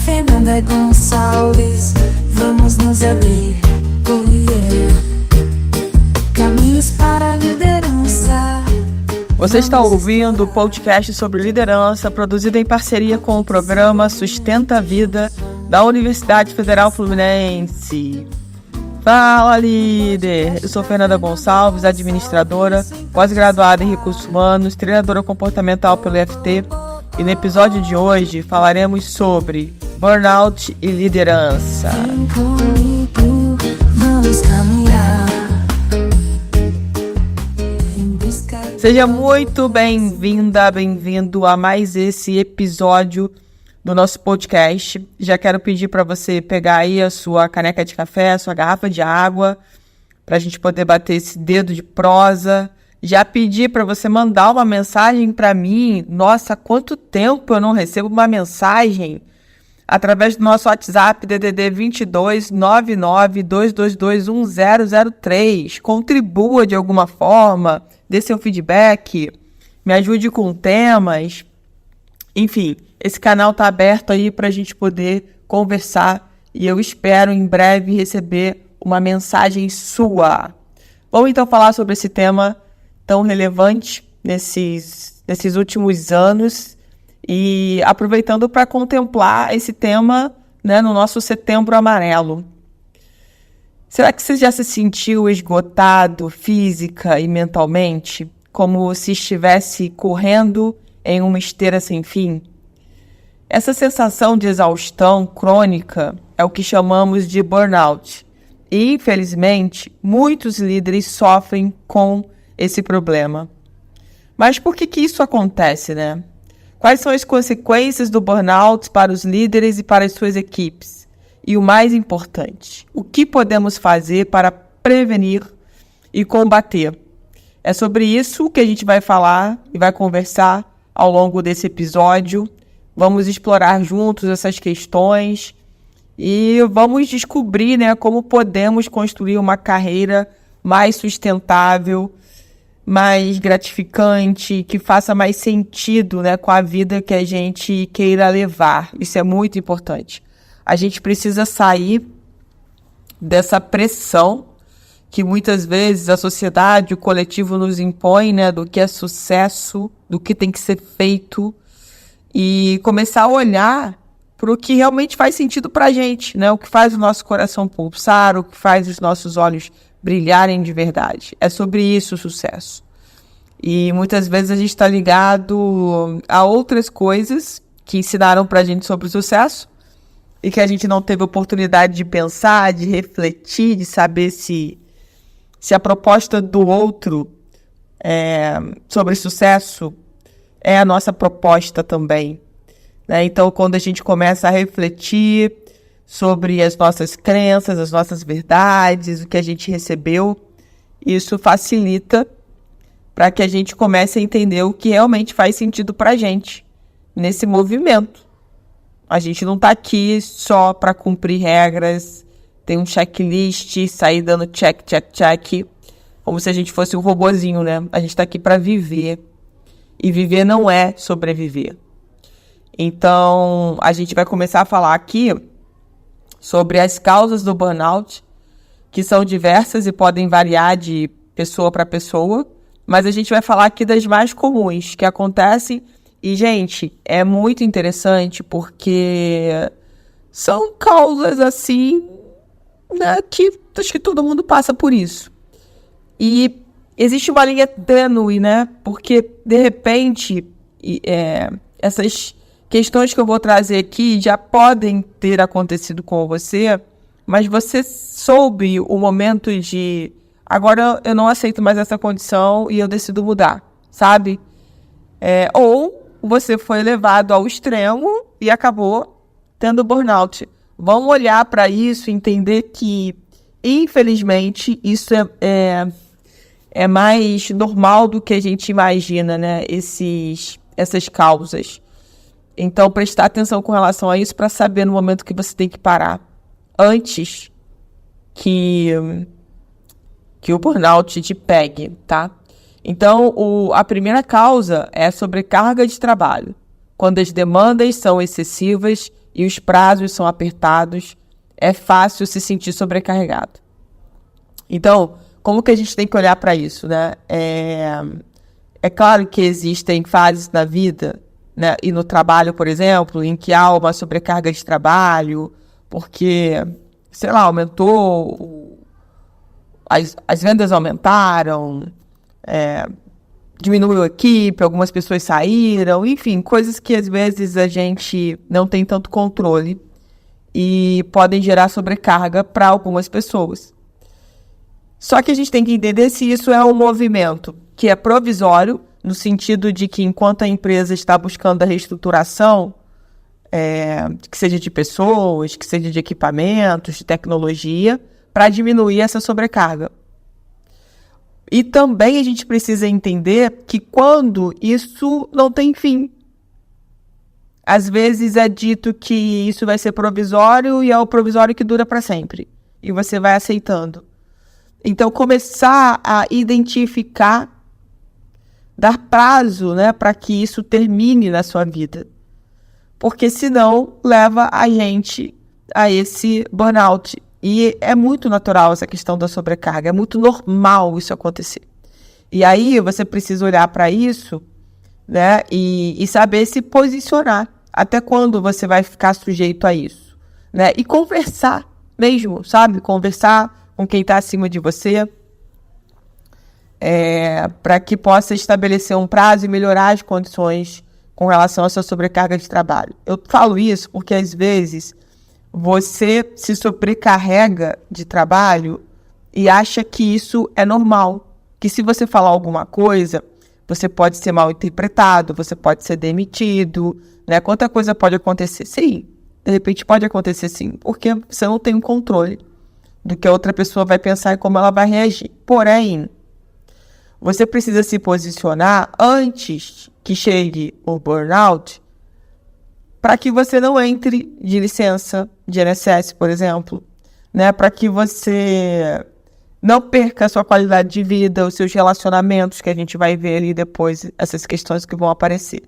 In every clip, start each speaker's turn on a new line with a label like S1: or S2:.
S1: Fernanda Gonçalves, vamos nos abrir por viver caminhos para a liderança.
S2: Você está ouvindo o podcast sobre liderança, produzido em parceria com o programa Sustenta a Vida da Universidade Federal Fluminense. Fala, líder! Eu sou Fernanda Gonçalves, administradora, pós-graduada em Recursos Humanos, treinadora comportamental pelo IFT, e no episódio de hoje falaremos sobre burnout e liderança.
S1: Vem comigo, vamos caminhar em busca.
S2: Seja muito bem-vinda, bem-vindo a mais esse episódio do nosso podcast. Já quero pedir para você pegar aí a sua caneca de café, a sua garrafa de água, para a gente poder bater esse dedo de prosa. Já pedi para você mandar uma mensagem para mim. Nossa, quanto tempo eu não recebo uma mensagem através do nosso WhatsApp DDD 22 99 222 1003. Contribua de alguma forma, dê seu feedback, me ajude com temas. Enfim, esse canal está aberto aí para a gente poder conversar e eu espero em breve receber uma mensagem sua. Vamos então falar sobre esse tema tão relevante nesses últimos anos e aproveitando para contemplar esse tema, né, no nosso Setembro Amarelo. Será que você já se sentiu esgotado física e mentalmente, como se estivesse correndo em uma esteira sem fim? Essa sensação de exaustão crônica é o que chamamos de burnout. E, infelizmente, muitos líderes sofrem com esse problema. Mas por que isso acontece, né? Quais são as consequências do burnout para os líderes e para as suas equipes? E o mais importante, o que podemos fazer para prevenir e combater? É sobre isso que a gente vai falar e vai conversar ao longo desse episódio. Vamos explorar juntos essas questões e vamos descobrir, né, como podemos construir uma carreira mais sustentável, mais gratificante, que faça mais sentido, né, com a vida que a gente queira levar. Isso é muito importante. A gente precisa sair dessa pressão que muitas vezes a sociedade, o coletivo nos impõe, né, do que é sucesso, do que tem que ser feito, e começar a olhar para o que realmente faz sentido para a gente, né? O que faz o nosso coração pulsar, o que faz os nossos olhos brilharem de verdade. É sobre isso o sucesso. E muitas vezes a gente está ligado a outras coisas que ensinaram para a gente sobre o sucesso e que a gente não teve oportunidade de pensar, de refletir, de saber se a proposta do outro sobre sucesso é a nossa proposta também, né? Então, quando a gente começa a refletir sobre as nossas crenças, as nossas verdades, o que a gente recebeu, isso facilita para que a gente comece a entender o que realmente faz sentido para a gente nesse movimento. A gente não está aqui só para cumprir regras, tem um checklist, sair dando check, check, check, como se a gente fosse um robozinho, né? A gente está aqui para viver. E viver não é sobreviver. Então, a gente vai começar a falar aqui sobre as causas do burnout, que são diversas e podem variar de pessoa para pessoa, mas a gente vai falar aqui das mais comuns que acontecem. E, gente, é muito interessante porque são causas assim, né, que acho que todo mundo passa por isso. E existe uma linha tênue, né? Porque, de repente, essas questões que eu vou trazer aqui já podem ter acontecido com você, mas você soube o momento de agora eu não aceito mais essa condição e eu decido mudar, sabe? Ou você foi levado ao extremo e acabou tendo burnout. Vamos olhar para isso e entender que, infelizmente, isso é mais normal do que a gente imagina, né? Essas causas. Então, prestar atenção com relação a isso para saber no momento que você tem que parar antes que o burnout te pegue, tá? Então, a primeira causa é a sobrecarga de trabalho. Quando as demandas são excessivas e os prazos são apertados, é fácil se sentir sobrecarregado. Então, como que a gente tem que olhar para isso, né? É claro que existem fases na vida, né, e no trabalho, por exemplo, em que há uma sobrecarga de trabalho, porque, sei lá, aumentou, as vendas aumentaram, diminuiu a equipe, algumas pessoas saíram, enfim, coisas que às vezes a gente não tem tanto controle e podem gerar sobrecarga para algumas pessoas. Só que a gente tem que entender se isso é um movimento que é provisório, no sentido de que enquanto a empresa está buscando a reestruturação, que seja de pessoas, que seja de equipamentos, de tecnologia, para diminuir essa sobrecarga. E também a gente precisa entender que quando isso não tem fim. Às vezes é dito que isso vai ser provisório e é o provisório que dura para sempre. E você vai aceitando. Então, começar a identificar, dar prazo, né, para que isso termine na sua vida. Porque senão leva a gente a esse burnout. E é muito natural essa questão da sobrecarga, é muito normal isso acontecer. E aí você precisa olhar para isso, né, e saber se posicionar. Até quando você vai ficar sujeito a isso, né? E conversar mesmo, sabe? Conversar com quem está acima de você, para que possa estabelecer um prazo e melhorar as condições com relação à sua sobrecarga de trabalho. Eu falo isso porque, às vezes, você se sobrecarrega de trabalho e acha que isso é normal, que se você falar alguma coisa, você pode ser mal interpretado, você pode ser demitido, né? Quanta coisa pode acontecer? Sim, de repente pode acontecer sim, porque você não tem um controle do que a outra pessoa vai pensar e como ela vai reagir. Porém, você precisa se posicionar antes que chegue o burnout para que você não entre de licença de INSS, por exemplo, né? Para que você não perca a sua qualidade de vida, os seus relacionamentos, que a gente vai ver ali depois, essas questões que vão aparecer.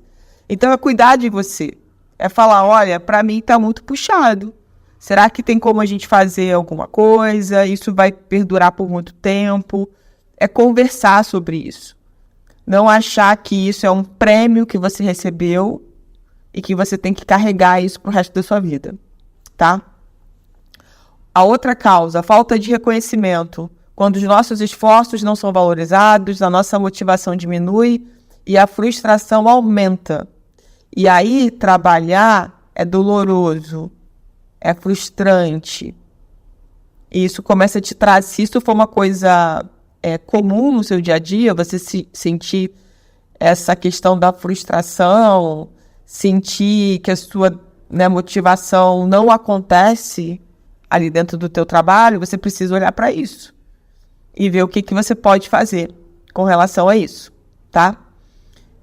S2: Então, é cuidar de você. É falar, olha, para mim tá muito puxado. Será que tem como a gente fazer alguma coisa? Isso vai perdurar por muito tempo? É conversar sobre isso. Não achar que isso é um prêmio que você recebeu e que você tem que carregar isso pro resto da sua vida, tá? A outra causa, a falta de reconhecimento. Quando os nossos esforços não são valorizados, a nossa motivação diminui e a frustração aumenta. E aí, trabalhar é doloroso, é frustrante. E isso começa a te trazer, se isso for uma coisa comum no seu dia a dia, você sentir essa questão da frustração, sentir que a sua, né, motivação não acontece ali dentro do teu trabalho, você precisa olhar para isso e ver o que você pode fazer com relação a isso, tá?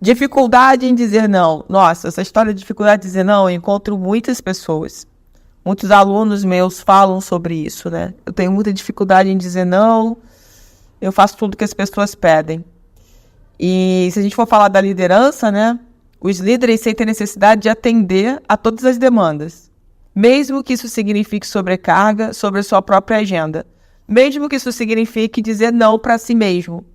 S2: Dificuldade em dizer não. Nossa, essa história de dificuldade de dizer não, eu encontro muitas pessoas. Muitos alunos meus falam sobre isso, né? Eu tenho muita dificuldade em dizer não, eu faço tudo que as pessoas pedem. E se a gente for falar da liderança, né? Os líderes sentem a necessidade de atender a todas as demandas. Mesmo que isso signifique sobrecarga sobre a sua própria agenda. Mesmo que isso signifique dizer não para si mesmo.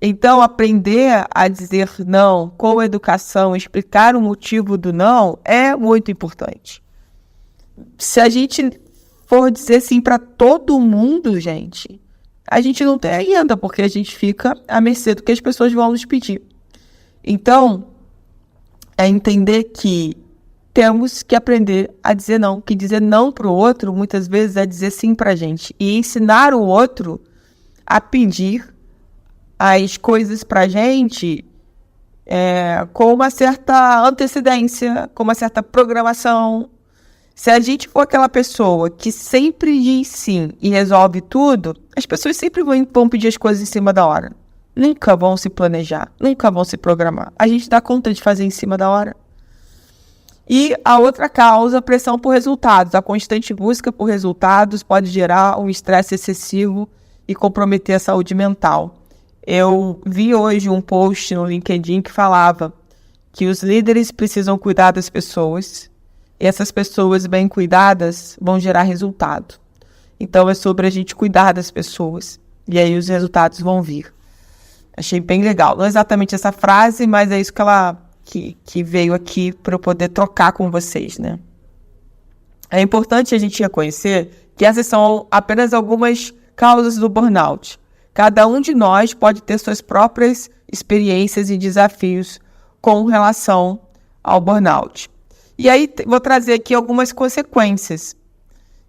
S2: Então, aprender a dizer não com educação, explicar o motivo do não é muito importante. Se a gente for dizer sim para todo mundo, gente, a gente não tem ainda, porque a gente fica à mercê do que as pessoas vão nos pedir. Então, é entender que temos que aprender a dizer não, que dizer não para o outro, muitas vezes, é dizer sim para a gente. E ensinar o outro a pedir as coisas para a gente com uma certa antecedência, com uma certa programação. Se a gente for aquela pessoa que sempre diz sim e resolve tudo, as pessoas sempre vão pedir as coisas em cima da hora. Nunca vão se planejar, nunca vão se programar. A gente dá conta de fazer em cima da hora. E a outra causa, a pressão por resultados. A constante busca por resultados pode gerar um estresse excessivo e comprometer a saúde mental. Eu vi hoje um post no LinkedIn que falava que os líderes precisam cuidar das pessoas E essas pessoas bem cuidadas vão gerar resultado. Então é sobre a gente cuidar das pessoas. E aí os resultados vão vir. Achei bem legal. Não é exatamente essa frase, mas é isso que veio aqui para eu poder trocar com vocês, né? É importante a gente reconhecer que essas são apenas algumas causas do burnout. Cada um de nós pode ter suas próprias experiências e desafios com relação ao burnout. E aí vou trazer aqui algumas consequências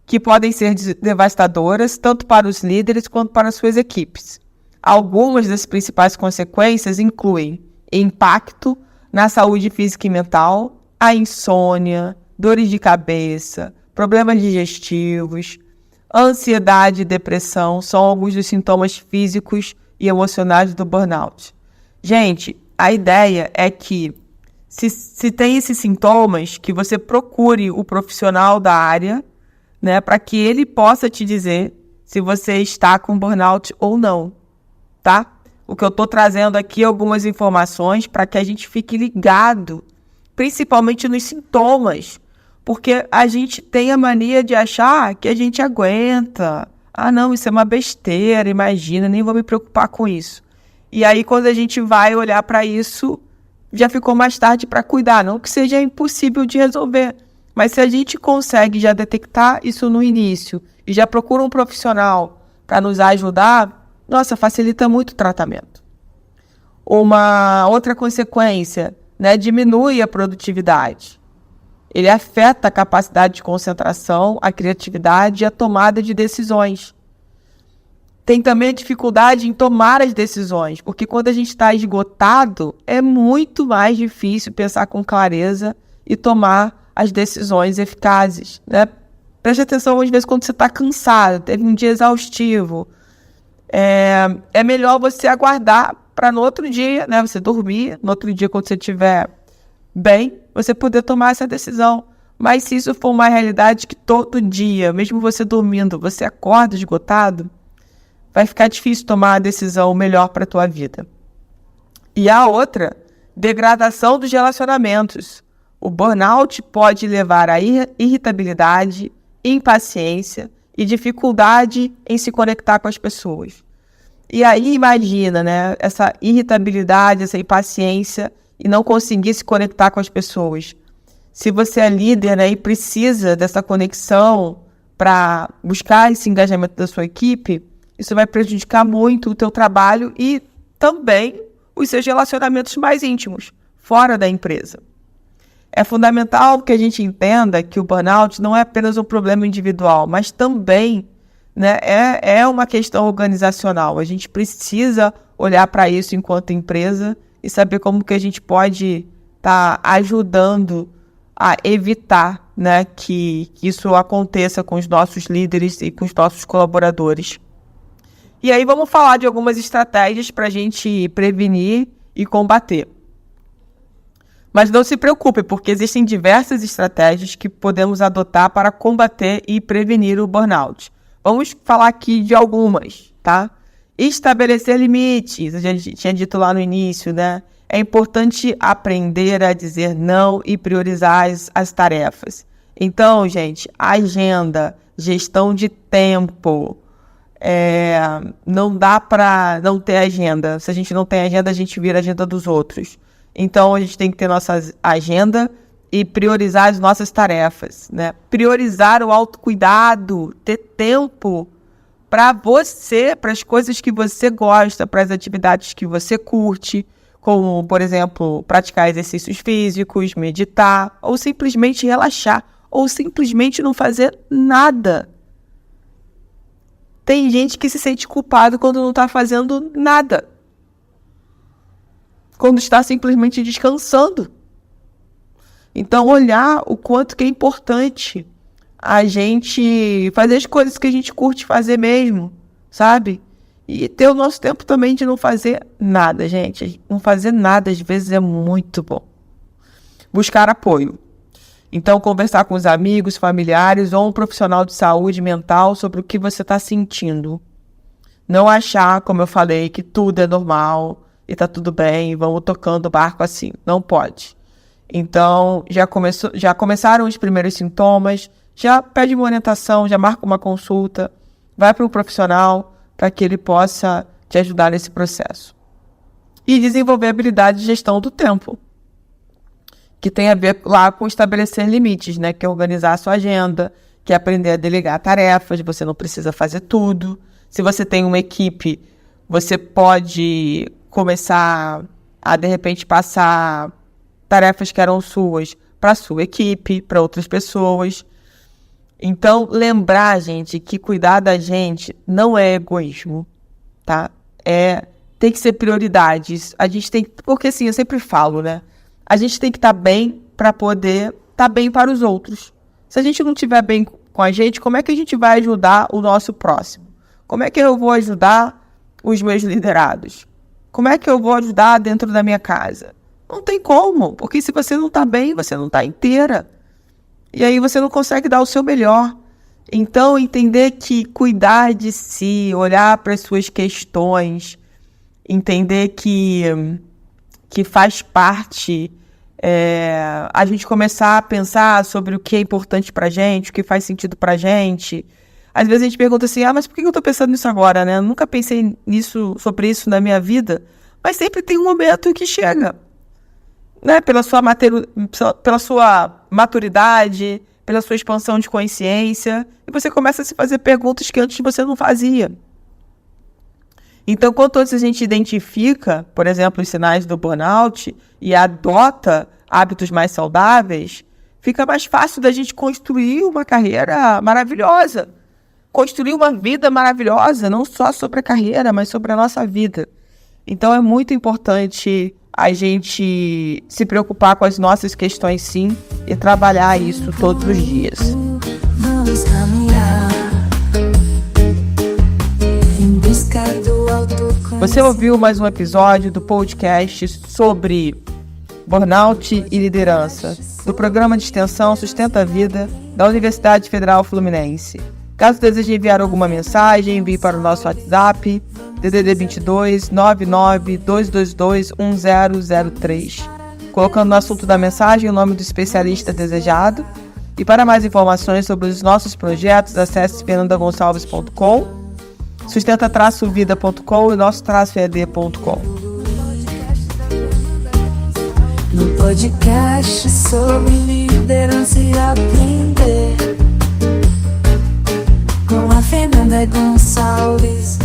S2: que podem ser devastadoras, tanto para os líderes quanto para as suas equipes. Algumas das principais consequências incluem impacto na saúde física e mental, a insônia, dores de cabeça, problemas digestivos, ansiedade e depressão são alguns dos sintomas físicos e emocionais do burnout. Gente, a ideia é que se tem esses sintomas, que você procure o profissional da área, né, para que ele possa te dizer se você está com burnout ou não, tá? O que eu estou trazendo aqui é algumas informações para que a gente fique ligado, principalmente nos sintomas, porque a gente tem a mania de achar que a gente aguenta. Ah, não, isso é uma besteira, imagina, nem vou me preocupar com isso. E aí, quando a gente vai olhar para isso, já ficou mais tarde para cuidar. Não que seja impossível de resolver, mas se a gente consegue já detectar isso no início e já procura um profissional para nos ajudar, nossa, facilita muito o tratamento. Uma outra consequência, né, diminui a produtividade. Ele afeta a capacidade de concentração, a criatividade e a tomada de decisões. Tem também a dificuldade em tomar as decisões, porque quando a gente está esgotado, é muito mais difícil pensar com clareza e tomar as decisões eficazes, né? Preste atenção, às vezes, quando você está cansado, teve um dia exaustivo, é melhor você aguardar para no outro dia, né, você dormir, no outro dia, quando você estiver bem, você poder tomar essa decisão. Mas se isso for uma realidade que todo dia, mesmo você dormindo, você acorda esgotado, vai ficar difícil tomar a decisão melhor para a tua vida. E a outra, degradação dos relacionamentos. O burnout pode levar a irritabilidade, impaciência e dificuldade em se conectar com as pessoas. E aí imagina, né, essa irritabilidade, essa impaciência e não conseguir se conectar com as pessoas. Se você é líder, né, e precisa dessa conexão para buscar esse engajamento da sua equipe, isso vai prejudicar muito o teu trabalho e também os seus relacionamentos mais íntimos, fora da empresa. É fundamental que a gente entenda que o burnout não é apenas um problema individual, mas também, né, é uma questão organizacional. A gente precisa olhar para isso enquanto empresa e saber como que a gente pode estar ajudando a evitar, né, que isso aconteça com os nossos líderes e com os nossos colaboradores. E aí vamos falar de algumas estratégias para a gente prevenir e combater. Mas não se preocupe, porque existem diversas estratégias que podemos adotar para combater e prevenir o burnout. Vamos falar aqui de algumas, tá? Estabelecer limites, a gente tinha dito lá no início, né? É importante aprender a dizer não e priorizar as tarefas. Então, gente, agenda, gestão de tempo. Não dá para não ter agenda. Se a gente não tem agenda, a gente vira a agenda dos outros. Então, a gente tem que ter nossa agenda e priorizar as nossas tarefas, né? Priorizar o autocuidado, ter tempo para você, para as coisas que você gosta, para as atividades que você curte, como, por exemplo, praticar exercícios físicos, meditar, ou simplesmente relaxar, ou simplesmente não fazer nada. Tem gente que se sente culpado quando não está fazendo nada. Quando está simplesmente descansando. Então, olhar o quanto que é importante a gente fazer as coisas que a gente curte fazer mesmo, sabe? E ter o nosso tempo também de não fazer nada, gente. Não fazer nada, às vezes, é muito bom. Buscar apoio. Então, conversar com os amigos, familiares ou um profissional de saúde mental sobre o que você está sentindo. Não achar, como eu falei, que tudo é normal e tá tudo bem, vamos tocando o barco assim. Não pode. Então, já começaram os primeiros sintomas, já pede uma orientação, já marca uma consulta, vai para um profissional para que ele possa te ajudar nesse processo. E desenvolver habilidade de gestão do tempo, que tem a ver lá com estabelecer limites, né? Que é organizar a sua agenda, que é aprender a delegar tarefas, você não precisa fazer tudo. Se você tem uma equipe, você pode começar a, de repente, passar tarefas que eram suas para a sua equipe, para outras pessoas. Então, lembrar, gente, que cuidar da gente não é egoísmo, tá? Tem que ser prioridades. A gente tem... Porque, assim, eu sempre falo, né? A gente tem que estar bem para poder estar bem para os outros. Se a gente não estiver bem com a gente, como é que a gente vai ajudar o nosso próximo? Como é que eu vou ajudar os meus liderados? Como é que eu vou ajudar dentro da minha casa? Não tem como, porque se você não está bem, você não está inteira. E aí você não consegue dar o seu melhor. Então, entender que cuidar de si, olhar para as suas questões, entender que faz parte a gente começar a pensar sobre o que é importante para a gente, o que faz sentido para a gente. Às vezes a gente pergunta assim, mas por que eu estou pensando nisso agora, né? Eu nunca pensei sobre isso na minha vida. Mas sempre tem um momento que chega, né? Pela sua maturidade, pela sua expansão de consciência, e você começa a se fazer perguntas que antes você não fazia. Então, quanto antes a gente identifica, por exemplo, os sinais do burnout e adota hábitos mais saudáveis, fica mais fácil da gente construir uma carreira maravilhosa, construir uma vida maravilhosa, não só sobre a carreira, mas sobre a nossa vida. Então, é muito importante a gente se preocupar com as nossas questões, sim, e trabalhar isso todos os dias.
S1: Vamos caminhar em busca do autoconhecimento.
S2: Você ouviu mais um episódio do podcast sobre burnout e liderança, do programa de extensão Sustenta a Vida da Universidade Federal Fluminense. Caso deseje enviar alguma mensagem, envie para o nosso WhatsApp, DDD 22 99 222 1003, colocando no assunto da mensagem o nome do especialista desejado. E para mais informações sobre os nossos projetos, acesse fernandagonçalves.com, sustenta-vida.com e nosso-ed.com.
S1: No podcast sobre liderança e aprender com a Fernanda Gonçalves.